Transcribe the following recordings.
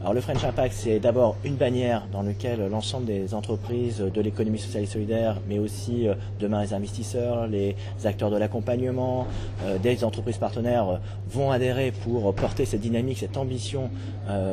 Alors le French Impact, c'est d'abord une bannière dans laquelle l'ensemble des entreprises de l'économie sociale et solidaire, mais aussi demain les investisseurs, les acteurs de l'accompagnement, des entreprises partenaires vont adhérer pour porter cette dynamique, cette ambition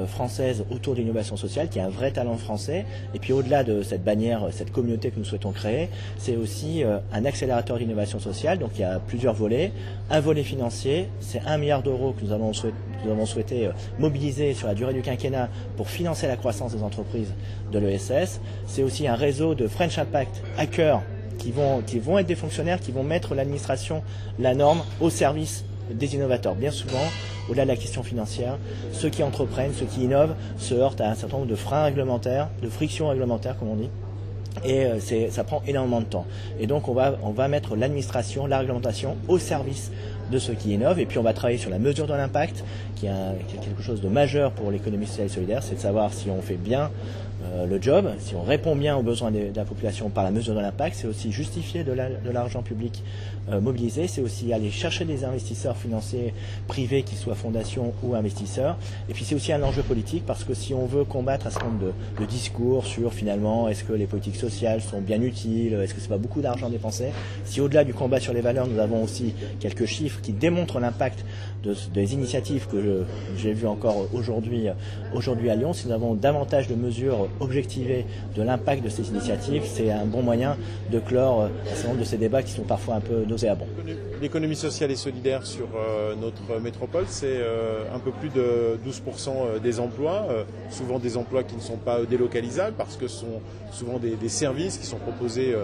française autour de l'innovation sociale, qui est un vrai talent français. Et puis au-delà de cette bannière, cette communauté que nous souhaitons créer, c'est aussi un accélérateur d'innovation sociale. Donc il y a plusieurs volets. Un volet financier, c'est 1 milliard d'euros que nous avons souhaité mobiliser sur la durée du quinquennat pour financer la croissance des entreprises de l'ESS. C'est aussi un réseau de French Impact hackers qui vont être des fonctionnaires qui vont mettre l'administration, la norme au service des innovateurs. Bien souvent, au-delà de la question financière, ceux qui entreprennent, ceux qui innovent se heurtent à un certain nombre de freins réglementaires, de frictions réglementaires comme on dit. Et ça prend énormément de temps. Et donc on va mettre l'administration, la réglementation au service de ceux qui innovent. Et puis on va travailler sur la mesure de l'impact, qui est quelque chose de majeur pour l'économie sociale et solidaire, c'est de savoir si on fait bien le job, si on répond bien aux besoins de la population par la mesure de l'impact. C'est aussi justifier de l'argent public mobilisé, c'est aussi aller chercher des investisseurs financiers privés, qu'ils soient fondations ou investisseurs. Et puis c'est aussi un enjeu politique, parce que si on veut combattre un certain nombre de discours sur finalement est-ce que les politiques sociales sont bien utiles, est-ce que c'est pas beaucoup d'argent dépensé, si au-delà du combat sur les valeurs nous avons aussi quelques chiffres qui démontrent l'impact des initiatives que j'ai vues encore aujourd'hui à Lyon, si nous avons davantage de mesures objectivées de l'impact de ces initiatives, c'est un bon moyen de clore un certain nombre de ces débats qui sont parfois un peu nauséabonds. L'économie sociale et solidaire sur notre métropole, c'est un peu plus de 12% des emplois, souvent des emplois qui ne sont pas délocalisables parce que ce sont souvent des services qui sont proposés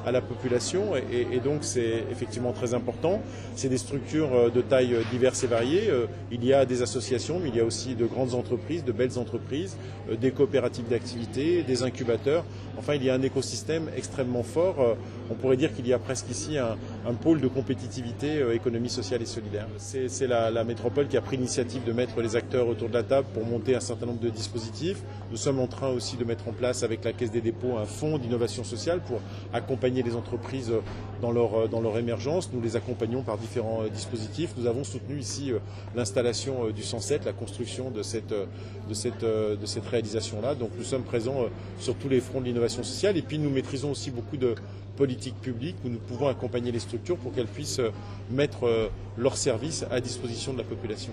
à la population et donc c'est effectivement très important. C'est des structures de taille diverses et variées. Il y a des associations, mais il y a aussi de grandes entreprises, de belles entreprises, des coopératives d'activité, des incubateurs. Enfin, il y a un écosystème extrêmement fort. On pourrait dire qu'il y a presque ici un pôle de compétitivité économie sociale et solidaire. C'est la métropole qui a pris l'initiative de mettre les acteurs autour de la table pour monter un certain nombre de dispositifs. Nous sommes en train aussi de mettre en place avec la Caisse des dépôts un fonds d'innovation sociale pour accompagner les entreprises dans leur émergence. Nous les accompagnons par différents dispositifs. Nous avons soutenu ici l'installation du 107, la construction de cette réalisation-là. Donc nous sommes présents sur tous les fronts de l'innovation sociale et puis nous maîtrisons aussi beaucoup de politiques publiques où nous pouvons accompagner les structures pour qu'elles puissent mettre leurs services à disposition de la population.